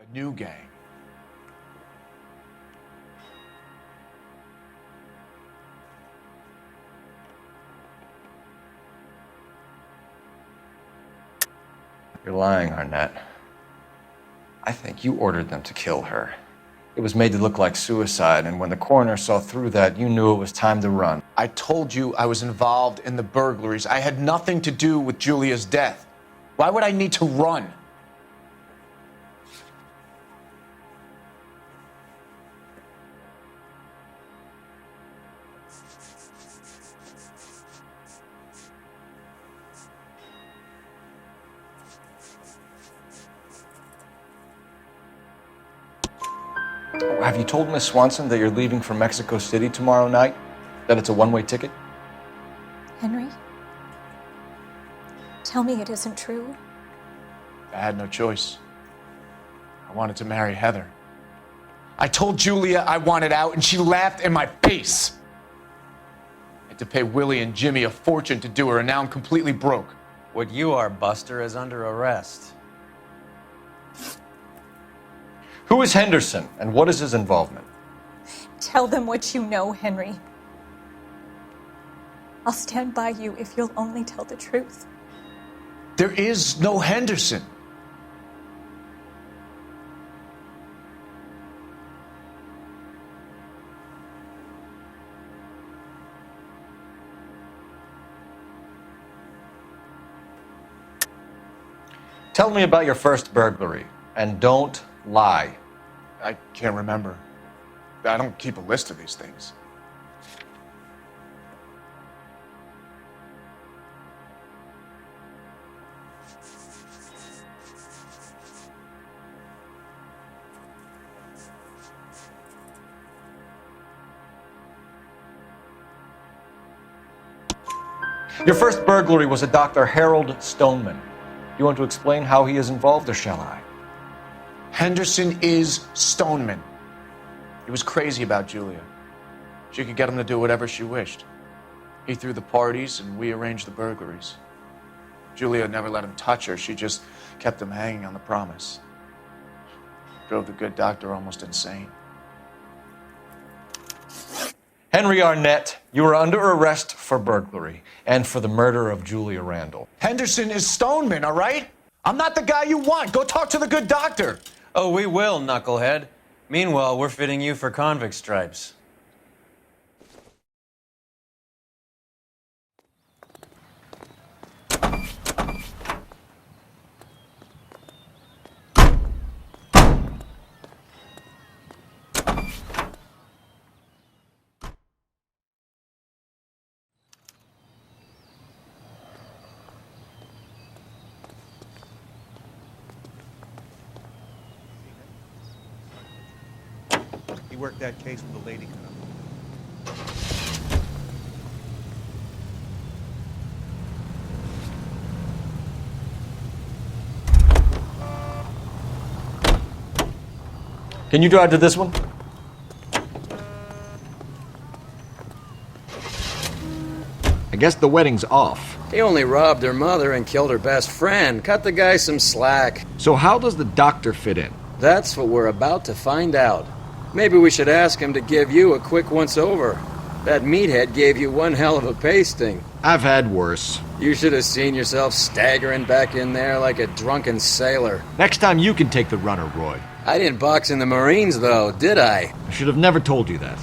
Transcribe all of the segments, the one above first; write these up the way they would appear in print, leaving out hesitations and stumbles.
A new gang. You're lying, Arnett. I think you ordered them to kill her. It was made to look like suicide, and when the coroner saw through that, you knew it was time to run. I told you I was involved in the burglaries. I had nothing to do with Julia's death. Why would I need to run? Have you told Miss Swanson that you're leaving for Mexico City tomorrow night? That it's a one-way ticket? Henry? Tell me it isn't true. I had no choice. I wanted to marry Heather. I told Julia I wanted out, and she laughed in my face. I had to pay Willie and Jimmy a fortune to do her, and now I'm completely broke. What you are, Buster, is under arrest. Who is Henderson, and what is his involvement? Tell them what you know, Henry. I'll stand by you if you'll only tell the truth. There is no Henderson. Tell me about your first burglary, and don't lie. I can't remember. I don't keep a list of these things. Your first burglary was a Dr. Harold Stoneman. You want to explain how he is involved, or shall I? Henderson is Stoneman. He was crazy about Julia. She could get him to do whatever she wished. He threw the parties, and we arranged the burglaries. Julia never let him touch her. She just kept him hanging on the promise. Drove the good doctor almost insane. Henry Arnett, you are under arrest for burglary and for the murder of Julia Randall. Henderson is Stoneman, all right? I'm not the guy you want. Go talk to the good doctor. Oh, we will, knucklehead. Meanwhile, we're fitting you for convict stripes. He worked that case with the lady cop. Can you drive to this one? I guess the wedding's off. He only robbed her mother and killed her best friend. Cut the guy some slack. So how does the doctor fit in? That's what we're about to find out. Maybe we should ask him to give you a quick once-over. That meathead gave you one hell of a pasting. I've had worse. You should have seen yourself staggering back in there like a drunken sailor. Next time you can take the runner, Roy. I didn't box in the Marines, though, did I? I should have never told you that.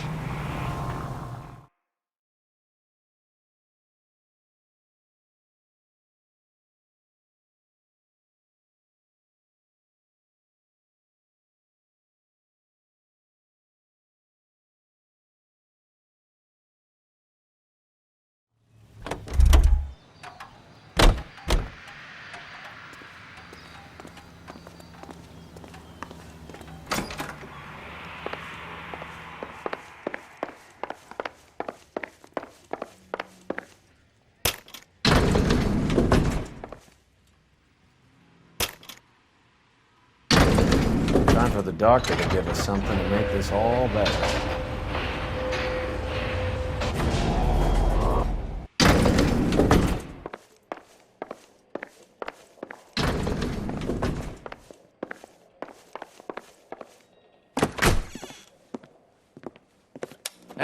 Time for the doctor to give us something to make this all better.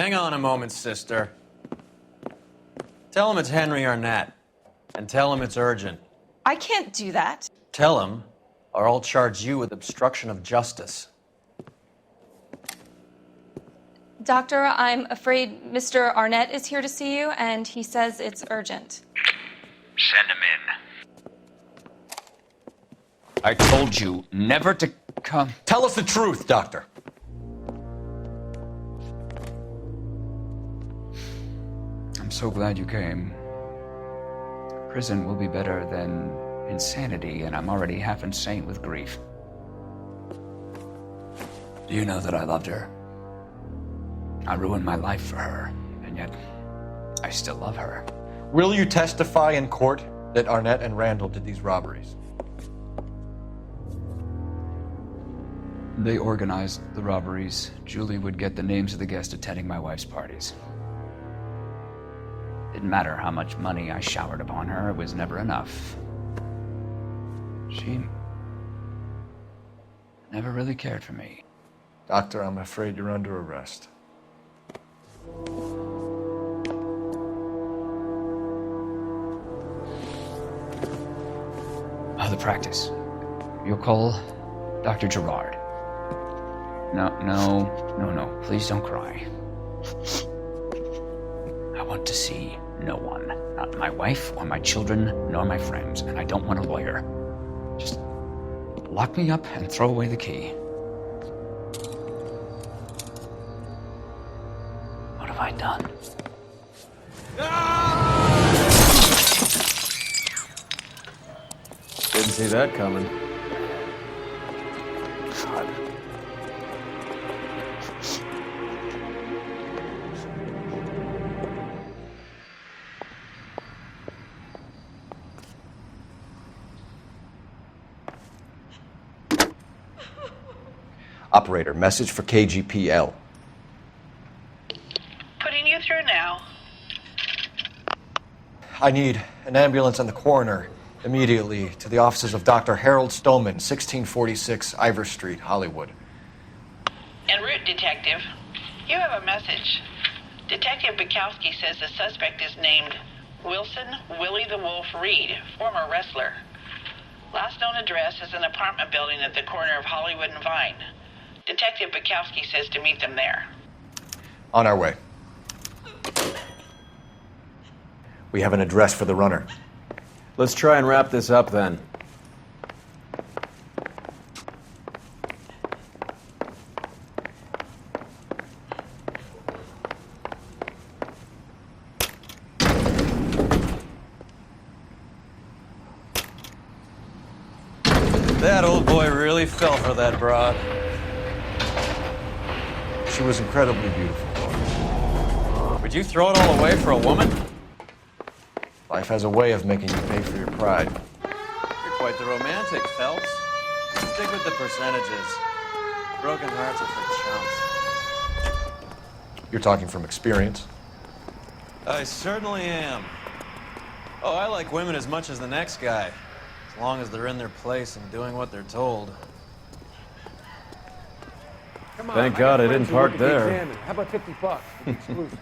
Hang on a moment, sister. Tell him it's Henry Arnett. And tell him it's urgent. I can't do that. Tell him, or I'll charge you with obstruction of justice. Doctor, I'm afraid Mr. Arnett is here to see you, and he says it's urgent. Send him in. I told you never to come. Tell us the truth, Doctor. I'm so glad you came. Prison will be better than insanity, and I'm already half insane with grief. Do you know that I loved her? I ruined my life for her, and yet I still love her. Will you testify in court that Arnett and Randall did these robberies? They organized the robberies. Julie would get the names of the guests attending my wife's parties. Didn't matter how much money I showered upon her, it was never enough. She never really cared for me. Doctor, I'm afraid you're under arrest. The practice. You'll call Dr. Gerard. No. Please don't cry. I want to see no one. Not my wife or my children, nor my friends. And I don't want a lawyer. Just lock me up and throw away the key. What have I done? Didn't see that coming. God. Operator, message for KGPL. Putting you through now. I need an ambulance and the coroner immediately to the offices of Dr. Harold Stoneman, 1646 Ivor Street, Hollywood. En route, Detective. You have a message. Detective Bukowski says the suspect is named Wilson Willie the Wolf Reed, former wrestler. Last known address is an apartment building at the corner of Hollywood and Vine. Detective Bukowski says to meet them there. On our way. We have an address for the runner. Let's try and wrap this up then. That old boy really fell for that broad. She was incredibly beautiful. Would you throw it all away for a woman? Life has a way of making you pay for your pride. You're quite the romantic, Phelps. Stick with the percentages. Broken hearts are for chumps. You're talking from experience. I certainly am. Oh, I like women as much as the next guy. As long as they're in their place and doing what they're told. Thank God I didn't park there. How about $50? Exclusive.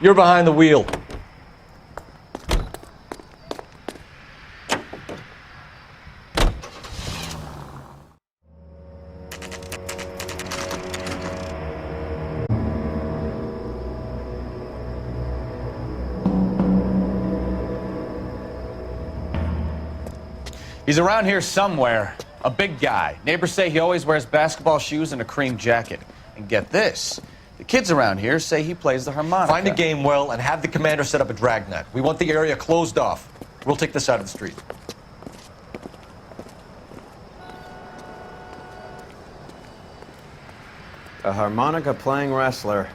You're behind the wheel. He's around here somewhere. A big guy. Neighbors say he always wears basketball shoes and a cream jacket. And get this. The kids around here say he plays the harmonica. Find a game well and have the commander set up a dragnet. We want the area closed off. We'll take this out of the street. A harmonica playing wrestler.